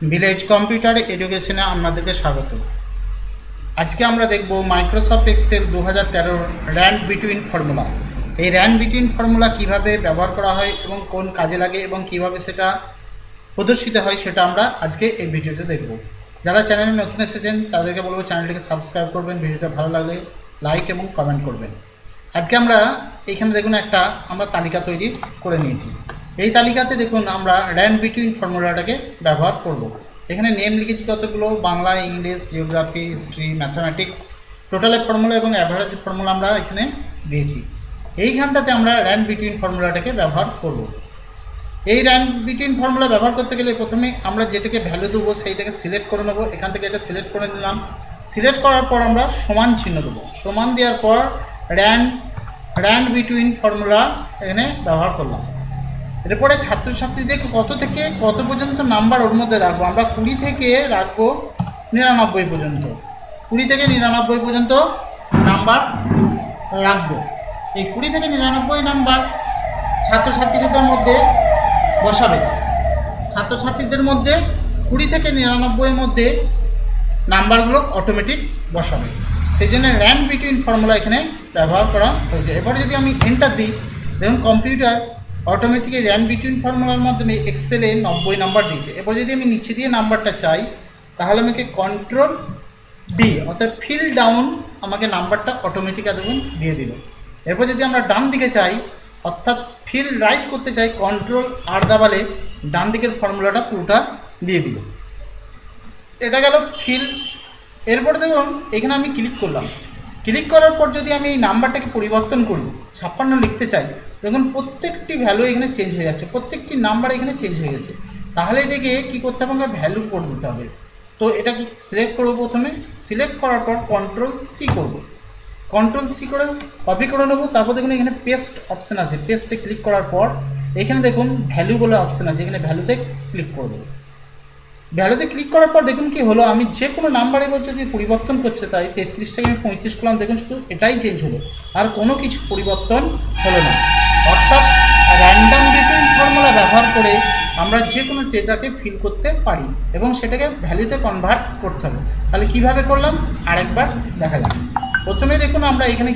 Village computer এডুকেশনে আপনাদেরকে স্বাগত। আজকে আমরা দেখব Microsoft Excel 2013 rand between formula. এই র্যান্ড বিটুইন ফর্মুলা কিভাবে ব্যবহার করা হয় এবং কোন কাজে লাগে এবং কিভাবে সেটা প্রদর্শিত হয় সেটা আমরা আজকে এই ভিডিওতে দেখব। যারা চ্যানেলে নতুন এসেছেন তাদেরকে বলবো চ্যানেলটিকে সাবস্ক্রাইব করবেন, ভিডিওটা ভালো লাগলে লাইক এবং কমেন্ট করবেন। আজকে আমরা এখানে দেখুন একটা আমরা তালিকা তৈরি করে নিয়েছি। এই তালিকাতে দেখুন আমরা র্যান্ড বিটুইন ফর্মুলাটাকে ব্যবহার করব। এখানে নেম লিখেছি কতগুলো, Bangla, English, geography, history, mathematics, টোটালের ফর্মুলা এবং অ্যাভারেজ ফর্মুলা আমরা এখানে দিয়েছি। এইখানটাতে আমরা র্যান্ড বিটুইন ফর্মুলাটাকে ব্যবহার করব। এই র্যান্ড বিটুইন ফর্মুলা ব্যবহার করতে গেলে প্রথমে আমরা যেটাকে ভ্যালু দেবো সেইটাকে সিলেক্ট করে নেবো। এখান থেকে এটা সিলেক্ট করে নিলাম। সিলেক্ট করার পর আমরা সমান চিহ্ন দেবো। সমান দেওয়ার পর র্যান্ড বিটুইন ফর্মুলা এখানে ব্যবহার করলাম। এরপরে ছাত্রছাত্রীদের কত থেকে কত পর্যন্ত নাম্বার ওর মধ্যে রাখবো, আমরা 20 থেকে রাখবো 99 পর্যন্ত। 20 থেকে 99 পর্যন্ত নাম্বার রাখবো। এই 20 থেকে 99 নাম্বার ছাত্রছাত্রীদের মধ্যে বসাবে। ছাত্রছাত্রীদের মধ্যে 20 থেকে 99 মধ্যে নাম্বারগুলো অটোমেটিক বসাবে। সেই জন্য র্যান্ড বিটুইন ফর্মুলা এখানে ব্যবহার করা হয়েছে। এবারে যদি আমি এন্টার দিই, দেখুন কম্পিউটার অটোমেটিক র্যান্ড বিটুইন ফর্মুলার মাধ্যমে এক্সেলে 90 নাম্বার দিয়েছে। এরপর যদি আমি নিচে দিয়ে নাম্বারটা চাই তাহলে আমাকে কন্ট্রোল ডি অর্থাৎ ফিল ডাউন আমাকে নাম্বারটা অটোমেটিক দেখুন দিয়ে দিল। এরপর যদি আমরা ডান দিকে চাই অর্থাৎ ফিল রাইট করতে চাই, কন্ট্রোল আর দাবালে ডান দিকের ফর্মুলাটা পুরোটা দিয়ে দিল। এটা গেল ফিল। এরপরে দেখুন এখানে আমি ক্লিক করলাম। ক্লিক করার পর যদি আমি এই নাম্বারটাকে পরিবর্তন করি, 56 লিখতে চাই, দেখুন প্রত্যেকটি ভ্যালু এখানে চেঞ্জ হয়ে যাচ্ছে, প্রত্যেকটি নাম্বার এখানে চেঞ্জ হয়ে গেছে। তাহলে এটাকে কী করতে হবে, আমাকে ভ্যালু করে দিতে হবে। তো এটা কি সিলেক্ট করবো, প্রথমে সিলেক্ট করার পর কন্ট্রোল সি করবো। কন্ট্রোল সি করে কপি করে নেবো। তারপর দেখুন এখানে পেস্ট অপশান আছে, পেস্টে ক্লিক করার পর এখানে দেখুন ভ্যালু বলে অপশান আছে, এখানে ভ্যালুতে ক্লিক করে দেবো। ভ্যালুতে ক্লিক করার পর দেখুন কি হলো, আমি যে কোনো নাম্বার এবার যদি পরিবর্তন করছে তাই 33 থেকে আমি 35 করলাম, দেখুন শুধু এটাই চেঞ্জ হলো, আর কোনো কিছু পরিবর্তন হলো না। অর্থাৎ র্যান্ডম বিটুইন ফর্মুলা ব্যবহার করে আমরা যে কোনো ডেটাকে ফিল করতে পারি এবং সেটাকে ভ্যালুতে কনভার্ট করতে হবে। তাহলে কিভাবে করলাম আরেকবার দেখা যাক। প্রথমে দেখুন আমরা এখানে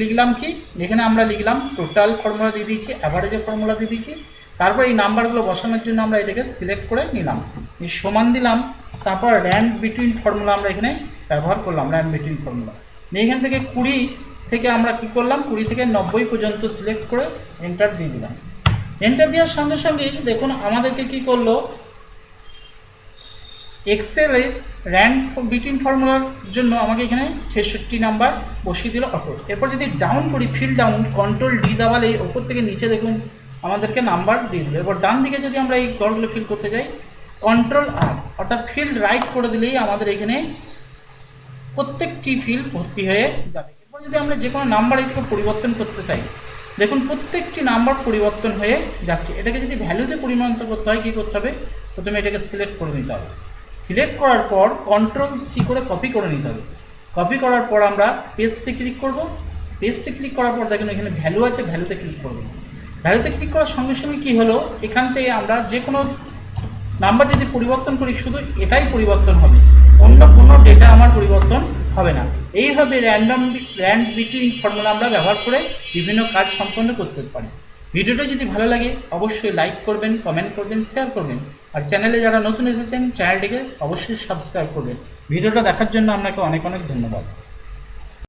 লিখলাম কি, এখানে আমরা লিখলাম টোটাল ফর্মুলা দিয়ে দিয়েছি, অ্যাভারেজের ফর্মুলা দিয়ে দিয়েছি। তারপর এই নাম্বারগুলো বসানোর জন্য আমরা এটাকে সিলেক্ট করে নিলাম, এই সমান দিলাম। তারপর র্যান্ড বিটুইন ফর্মুলা আমরা এখানে ব্যবহার করলাম। র্যান্ড বিটুইন ফর্মুলা এখান থেকে 20 থেকে আমরা কি করলাম, 20 থেকে 90 পর্যন্ত সিলেক্ট করে এন্টার দিয়ে দিলাম। এন্টার দেওয়ার সঙ্গে সঙ্গেই দেখুন আমাদেরকে কি করলো, এক্সেলে র্যান্ড বিটুইন ফর্মুলার জন্য আমাকে এখানে 66 নাম্বার বসিয়ে দিল অটো। এরপর যদি ডাউন করি, ফিল ডাউন, কন্ট্রোল ডি দাবালে ওপর থেকে নিচে দেখুন আমাদেরকে নাম্বার দিয়ে দিল। এরপর ডান দিকে যদি আমরা এই ঘরগুলো ফিল করতে যাই, কন্ট্রোল আর অর্থাৎ ফিল্ড রাইট করে দিলেই আমাদের এখানে প্রত্যেকটি ফিল্ড ভর্তি হয়ে যাবে। এরপর যদি আমরা যে কোনো নাম্বার এটাকে পরিবর্তন করতে চাই, দেখুন প্রত্যেকটি নাম্বার পরিবর্তন হয়ে যাচ্ছে। এটাকে যদি ভ্যালুতে পরিবর্তন করতে হয় কী করতে হবে, প্রথমে এটাকে সিলেক্ট করে নিতে হবে। সিলেক্ট করার পর কন্ট্রোল সি করে কপি করে নিতে হবে। কপি করার পর আমরা পেস্টে ক্লিক করব। পেস্টে ক্লিক করার পর দেখুন এখানে ভ্যালু আছে, ভ্যালুতে ক্লিক করব। ভ্যালুতে ক্লিক করার সঙ্গে সঙ্গে কী হলো, এখান থেকে আমরা যে কোনো নাম্বার যদি পরিবর্তন করি শুধু এটাই পরিবর্তন হবে, অন্য কোনো ডেটা আমার পরিবর্তন হবে না। এইভাবে র্যান্ড বিটুইন ফর্মুলা আমরা ব্যবহার করে বিভিন্ন কাজ সম্পন্ন করতে পারি। ভিডিওটা যদি ভালো লাগে অবশ্যই লাইক করবেন, কমেন্ট করবেন, শেয়ার করবেন। আর চ্যানেলে যারা নতুন এসেছেন চ্যানেলটিকে অবশ্যই সাবস্ক্রাইব করবেন। ভিডিওটা দেখার জন্য আপনাকে অনেক অনেক ধন্যবাদ।